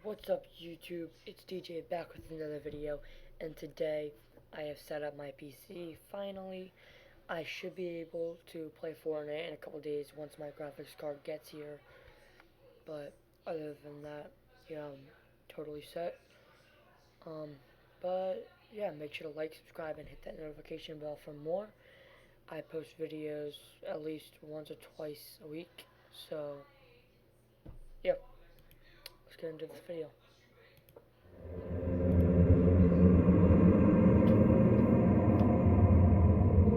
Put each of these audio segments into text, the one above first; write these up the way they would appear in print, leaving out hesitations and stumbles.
What's up YouTube? It's DJ back with another video, and today I have set up my PC. Finally, I should be able to play Fortnite in a couple days once my graphics card gets here. But other than that, yeah, I'm totally set. Um, but yeah, make sure to like, subscribe, and hit that notification bell for more. I post videos at least once or twice a week, so yeah, let's get into this video.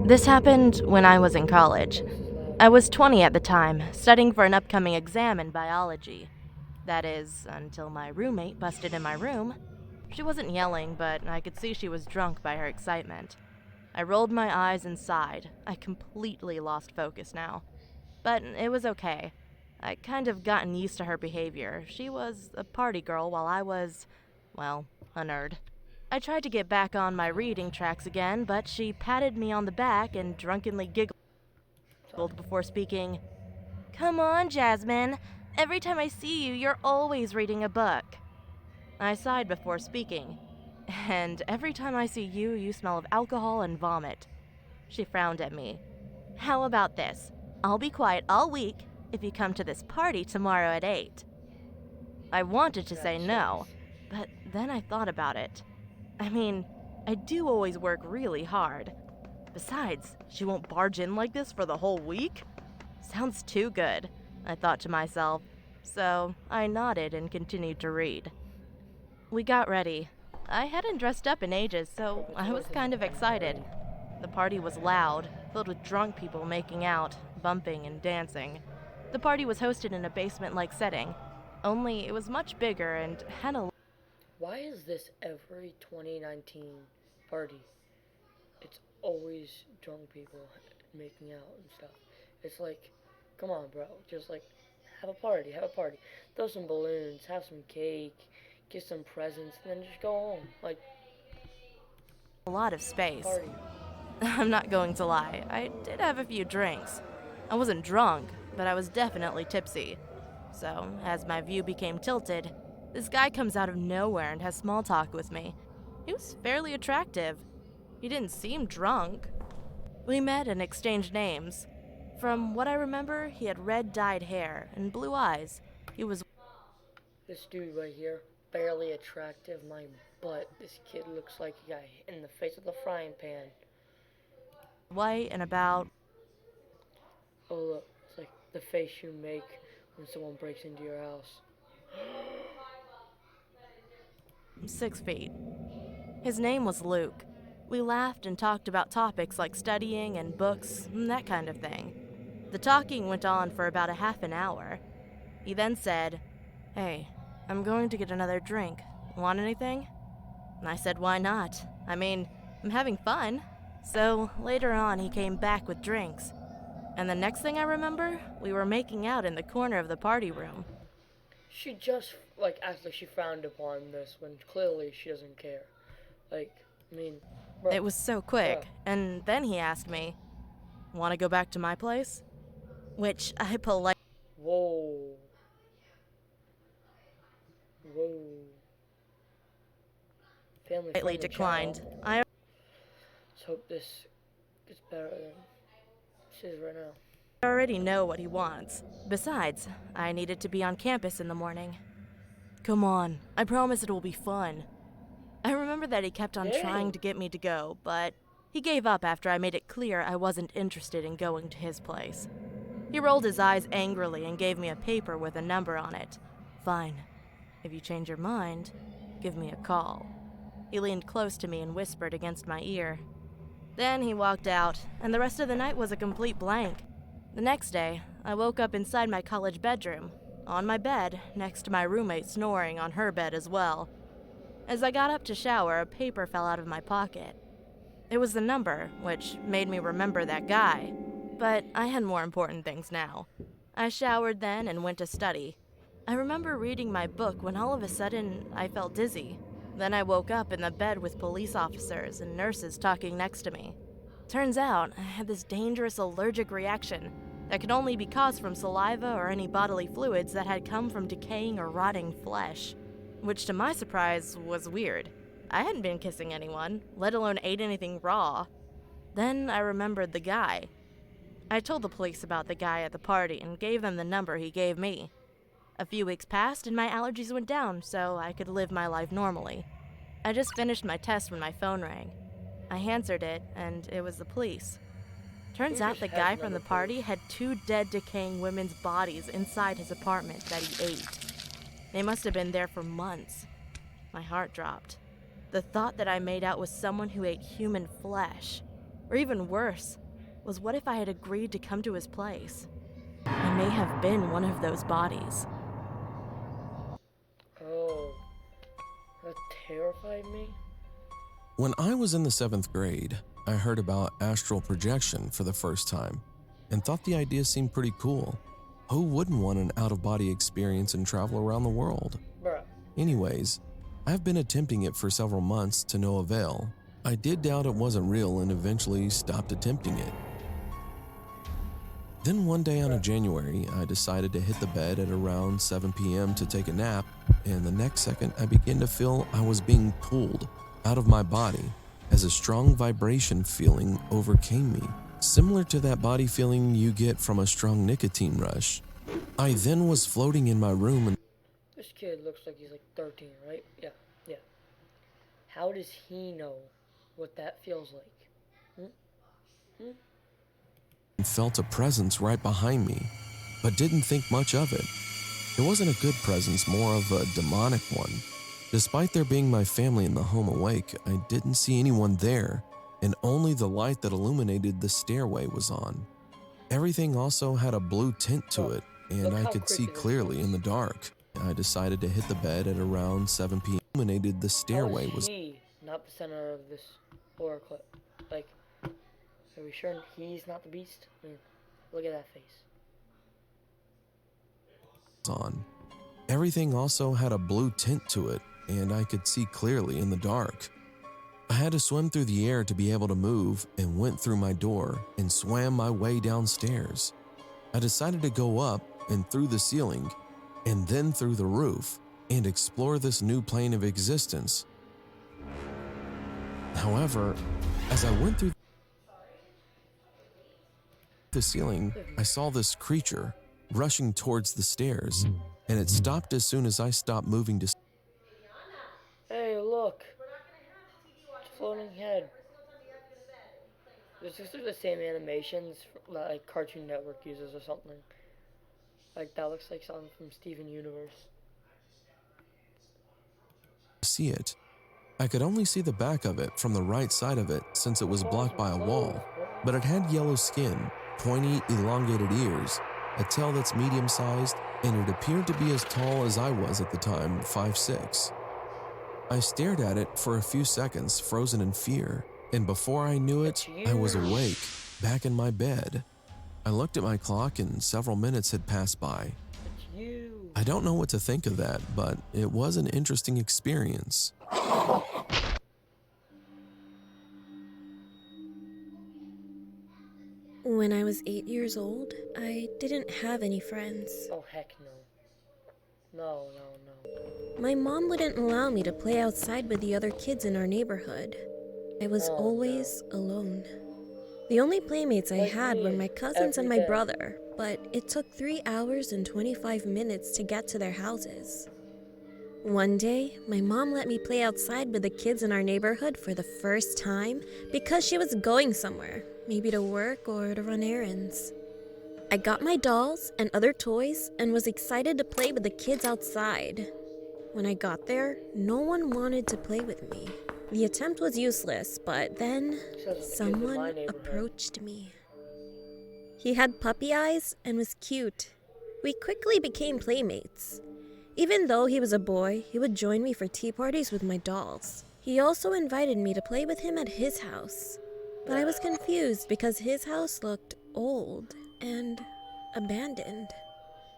This happened when I was in college. This is loud. I was 20 at the time, studying for an upcoming exam in biology. That is, until my roommate busted in my room. She wasn't yelling, but I could see she was drunk by her excitement. I rolled my eyes and sighed. I completely lost focus now. But it was okay. I'd kind of gotten used to her behavior. She was a party girl while I was, well, a nerd. I tried to get back on my reading tracks again, but she patted me on the back and drunkenly giggled before speaking. "Come on, Jasmine. Every time I see you, you're always reading a book." I sighed before speaking. "And every time I see you, you smell of alcohol and vomit." She frowned at me. "How about this? I'll be quiet all week if you come to this party tomorrow at 8. I wanted to say no, but then I thought about it. I mean, I do always work really hard. Besides, she won't barge in like this for the whole week? Sounds too good, I thought to myself, so I nodded and continued to read. We got ready. I hadn't dressed up in ages, so I was kind of excited. The party was loud, filled with drunk people making out, bumping, and dancing. The party was hosted in a basement-like setting, only it was much bigger and had a Why is this every 2019 party? It's always drunk people making out and stuff. It's like, come on, bro. Just like, have a party, have a party. Throw some balloons, have some cake, get some presents, and then just go home. Like, lot of space. party. I'm not going to lie, I did have a few drinks. I wasn't drunk, but I was definitely tipsy. So, as my view became tilted, this guy comes out of nowhere and has small talk with me. He was fairly attractive. He didn't seem drunk. We met and exchanged names. From what I remember, he had red dyed hair and blue eyes. He was This dude right here, barely attractive, my butt. This kid looks like he got hit in the face with a frying pan. white and about Oh, look, it's like the face you make when someone breaks into your house. 6 feet. His name was Luke. We laughed and talked about topics like studying and books and that kind of thing. The talking went on for about a half an hour. He then said, "Hey, I'm going to get another drink. Want anything?" And I said, "Why not? I mean, I'm having fun." So later on, he came back with drinks. And the next thing I remember, we were making out in the corner of the party room. She just, like, acts like she frowned upon this when clearly she doesn't care. Like, I mean, bro. It was so quick, Bro. and then he asked me, "Want to go back to my place?" Which I politely Whoa. Whoa. Family friendly declined. channel. I Let's hope this gets better than this is right now. already know what he wants. Besides, I needed to be on campus in the morning. "Come on, I promise it will be fun." I remember that he kept on Dang. trying to get me to go, but he gave up after I made it clear I wasn't interested in going to his place. He rolled his eyes angrily and gave me a paper with a number on it. "Fine. If you change your mind, give me a call." He leaned close to me and whispered against my ear. Then he walked out, and the rest of the night was a complete blank. The next day, I woke up inside my college bedroom, on my bed, next to my roommate snoring on her bed as well. As I got up to shower, a paper fell out of my pocket. It was the number, which made me remember that guy. But I had more important things now. I showered then and went to study. I remember reading my book when all of a sudden I felt dizzy. Then I woke up in the bed with police officers and nurses talking next to me. Turns out I had this dangerous allergic reaction that could only be caused from saliva or any bodily fluids that had come from decaying or rotting flesh. which to my surprise was weird. I hadn't been kissing anyone, let alone ate anything raw. Then I remembered the guy. I told the police about the guy at the party and gave them the number he gave me. A few weeks passed and my allergies went down so I could live my life normally. I just finished my test when my phone rang. I answered it, and it was the police. Turns out the guy from the party had 2 dead, decaying women's bodies inside his apartment that he ate. They must have been there for months. My heart dropped. The thought that I made out with someone who ate human flesh, or even worse, was what if I had agreed to come to his place? I may have been one of those bodies. Oh, that terrified me. When I was in the 7th grade, I heard about astral projection for the first time and thought the idea seemed pretty cool. Who wouldn't want an out-of-body experience and travel around the world? Bruh. Anyways, I've been attempting it for several months to no avail. I did doubt it wasn't real and eventually stopped attempting it. Then one day on a January, I decided to hit the bed at around 7 p.m. to take a nap, and the next second I began to feel I was being pulled out of my body as a strong vibration feeling overcame me, similar to that body feeling you get from a strong nicotine rush. I then was floating in my room and This kid looks like he's like 13, right? Yeah. How does he know what that feels like? felt a presence right behind me, but didn't think much of it. It wasn't a good presence, more of a demonic one. Despite there being my family in the home awake, I didn't see anyone there, and only the light that illuminated the stairway was on. Everything also had a blue tint to it, and I could see clearly in the dark. I decided to hit the bed at around 7 p.m. Illuminated the stairway was he not the center of this horror clip? Like, are we sure he's not the beast? I mean, look at that face. on. Everything also had a blue tint to it, and I could see clearly in the dark. I had to swim through the air to be able to move and went through my door and swam my way downstairs. I decided to go up and through the ceiling and then through the roof and explore this new plane of existence. However, as I went through the ceiling, I saw this creature rushing towards the stairs, and it stopped as soon as I stopped moving to. Hey, look. It's floating head. These are the same animations like Cartoon Network uses or something. Like, that looks like something from Steven Universe. See it. I could only see the back of it from the right side of it since it was blocked by a wall, but it had yellow skin, pointy, elongated ears, a tail that's medium-sized, and it appeared to be as tall as I was at the time, 5'6". I stared at it for a few seconds, frozen in fear, and before I knew it, I was awake, back in my bed. I looked at my clock and several minutes had passed by. It's you. I don't know what to think of that, but it was an interesting experience. When I was 8 years old, I didn't have any friends. Oh, heck no. No. My mom wouldn't allow me to play outside with the other kids in our neighborhood. I was always alone. The only playmates I had were my cousins and my brother, but it took 3 hours and 25 minutes to get to their houses. One day, my mom let me play outside with the kids in our neighborhood for the first time because she was going somewhere, maybe to work or to run errands. I got my dolls and other toys and was excited to play with the kids outside. When I got there, no one wanted to play with me. The attempt was useless, but then someone approached me. He had puppy eyes and was cute. We quickly became playmates. Even though he was a boy, he would join me for tea parties with my dolls. He also invited me to play with him at his house. But I was confused because his house looked old and abandoned.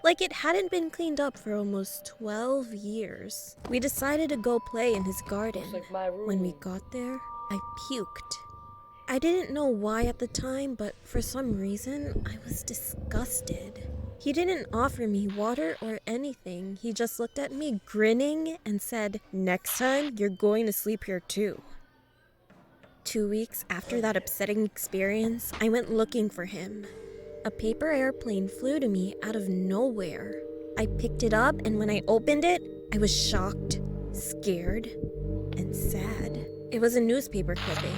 Like it hadn't been cleaned up for almost 12 years. We decided to go play in his garden. When we got there, I puked. I didn't know why at the time, but for some reason, I was disgusted. He didn't offer me water or anything. He just looked at me grinning and said, "Next time, you're going to sleep here too." 2 weeks after that upsetting experience, I went looking for him. A paper airplane flew to me out of nowhere. I picked it up, and when I opened it, I was shocked, scared, and sad. It was a newspaper clipping.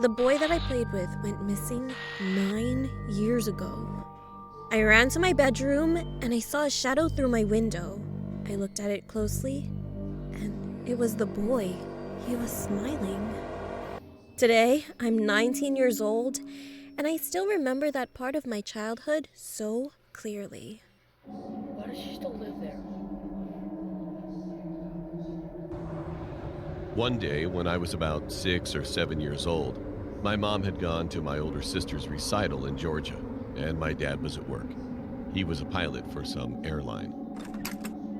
The boy that I played with went missing 9 years ago. I ran to my bedroom, and I saw a shadow through my window. I looked at it closely, and it was the boy. He was smiling. Today, I'm 19 years old, and I still remember that part of my childhood so clearly. Why does she still live there? One day, when I was about 6 or 7 years old, my mom had gone to my older sister's recital in Georgia, and my dad was at work. He was a pilot for some airline.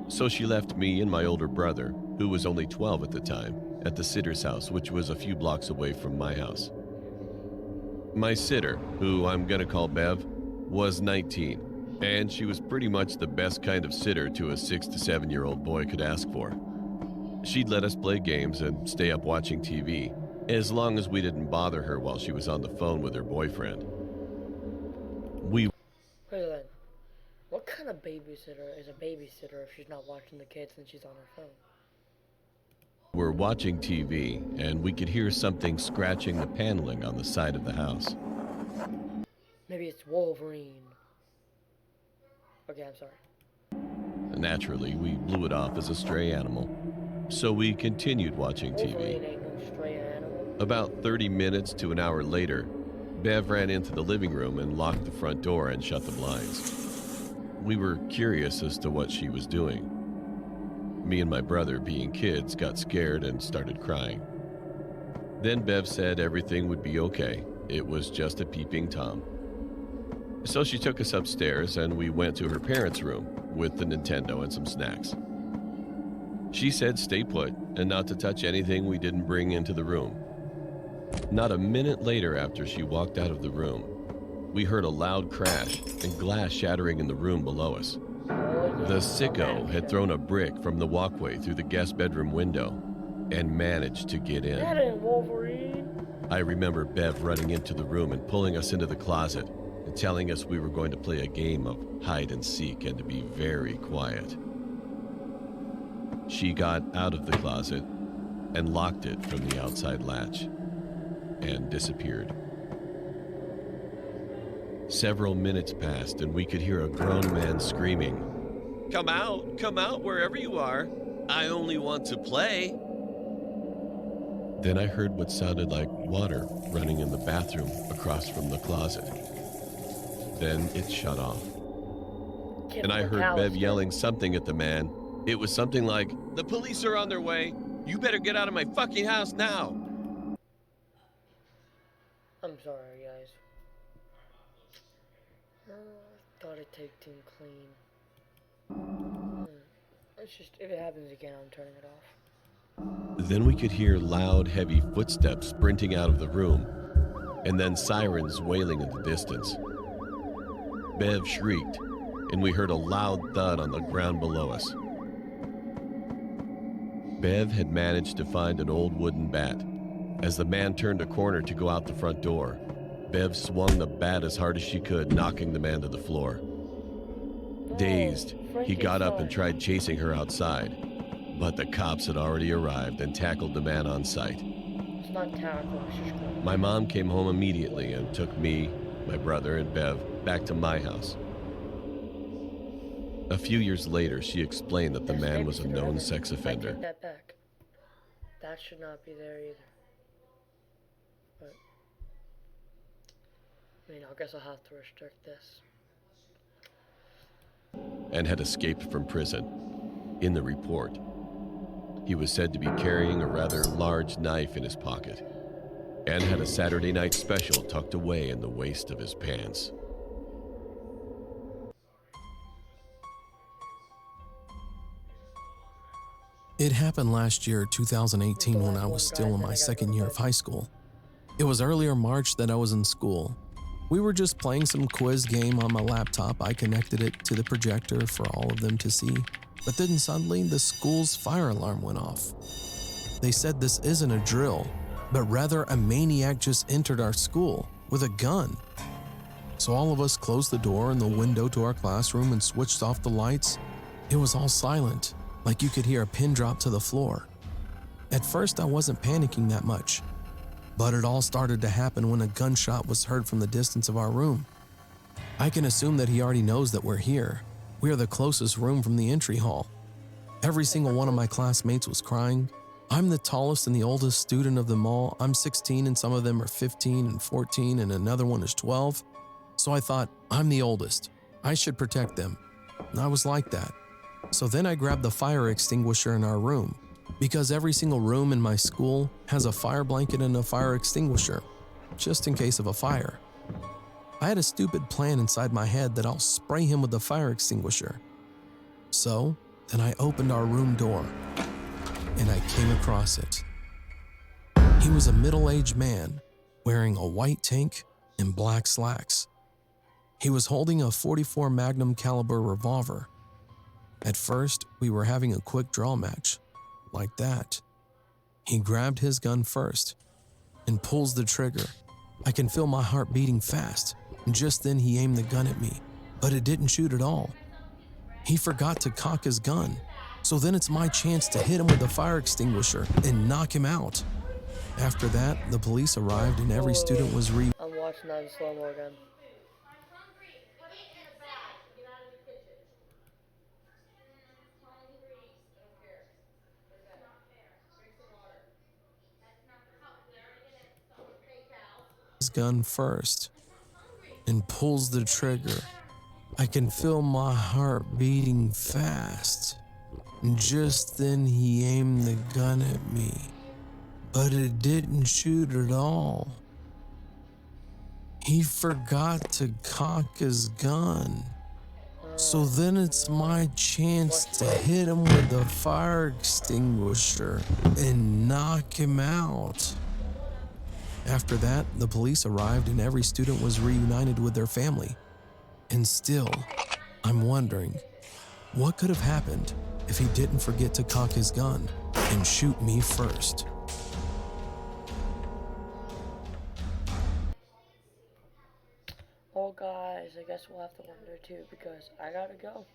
So she left me and my older brother, who was only 12 at the time, at the sitter's house, which was a few blocks away from my house. My sitter, who I'm gonna call Bev, was 19, and she was pretty much the best kind of sitter to a 6 to 7-year-old boy could ask for. She'd let us play games and stay up watching TV, as long as we didn't bother her while she was on the phone with her boyfriend. Wait a minute. What kind of babysitter is a babysitter if she's not watching the kids and she's on her phone? We're watching TV, and we could hear something scratching the paneling on the side of the house. Maybe it's Wolverine. Okay, I'm sorry. Naturally, we blew it off as a stray animal, so we continued watching Wolverine TV. ain't no stray animal. About 30 minutes to an hour later, Bev ran into the living room and locked the front door and shut the blinds. We were curious as to what she was doing. Me and my brother, being kids, got scared and started crying. Then Bev said everything would be okay. It was just a peeping Tom. So she took us upstairs and we went to her parents' room with the Nintendo and some snacks. She said stay put and not to touch anything we didn't bring into the room. Not a minute later after she walked out of the room, we heard a loud crash and glass shattering in the room below us. The sicko had thrown a brick from the walkway through the guest bedroom window and managed to get in. That ain't Wolverine. I remember Bev running into the room and pulling us into the closet and telling us we were going to play a game of hide and seek and to be very quiet. She got out of the closet and locked it from the outside latch and disappeared. Several minutes passed and we could hear a grown man screaming, come out wherever you are. I only want to play." Then I heard what sounded like water running in the bathroom across from the closet. Then it shut off. And I heard Bev yelling something at the man. It was something like, "The police are on their way. You better get out of my fucking house now." I'm sorry, guys. Thought it taped in clean. It's just, if it happens again, I'm turning it off. Then we could hear loud, heavy footsteps sprinting out of the room, and then sirens wailing in the distance. Bev shrieked, and we heard a loud thud on the ground below us. Bev had managed to find an old wooden bat. As the man turned a corner to go out the front door, Bev swung the bat as hard as she could, knocking the man to the floor. Dazed, he got up and tried chasing her outside, but the cops had already arrived and tackled the man on sight. It's not tackle, it's just grab. My mom came home immediately and took me, my brother, and Bev back to my house. A few years later, she explained that the man was a known sex offender. I take that back. That should not be there either. But, I mean, I guess I'll have to restrict this. And had escaped from prison. In the report, he was said to be carrying a rather large knife in his pocket and had a Saturday night special tucked away in the waist of his pants. It happened last year, 2018, when I was still in my second year of high school. It was earlier March that I was in school. We were just playing some quiz game on my laptop. I connected it to the projector for all of them to see. But then suddenly the school's fire alarm went off. They said this isn't a drill, but rather a maniac just entered our school with a gun. So all of us closed the door and the window to our classroom and switched off the lights. It was all silent, like you could hear a pin drop to the floor. At first, I wasn't panicking that much, but it all started to happen when a gunshot was heard from the distance of our room. I can assume that he already knows that we're here. We are the closest room from the entry hall. Every single one of my classmates was crying. I'm the tallest and the oldest student of them all. I'm 16 and some of them are 15 and 14 and another one is 12. So I thought, I'm the oldest. I should protect them. And I was like that. So then I grabbed the fire extinguisher in our room, because every single room in my school has a fire blanket and a fire extinguisher, just in case of a fire. I had a stupid plan inside my head that I'll spray him with the fire extinguisher. So then I opened our room door, and I came across it. He was a middle-aged man wearing a white tank and black slacks. He was holding a .44 Magnum caliber revolver. At first, we were having a quick draw match, like that. He grabbed his gun first and pulls the trigger. I can feel my heart beating fast, and just then he aimed the gun at me, but it didn't shoot at all. He forgot to cock his gun, so then it's my chance to hit him with a fire extinguisher and knock him out. After that, the police arrived and every student was I'm watching that in slow-mo again. his gun first and pulls the trigger. I can feel my heart beating fast. And just then he aimed the gun at me, but it didn't shoot at all. He forgot to cock his gun. So then it's my chance to hit him with a fire extinguisher and knock him out. After that, the police arrived and every student was reunited with their family. And still, I'm wondering, what could have happened if he didn't forget to cock his gun and shoot me first? Well, guys, I guess we'll have to wonder too, because I gotta go.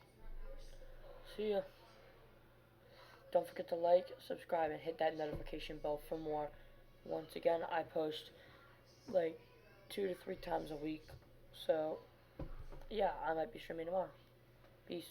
See ya. Don't forget to like, subscribe, and hit that notification bell for more. Once again, I post like 2 to 3 times a week. So, yeah, I might be streaming tomorrow. Peace.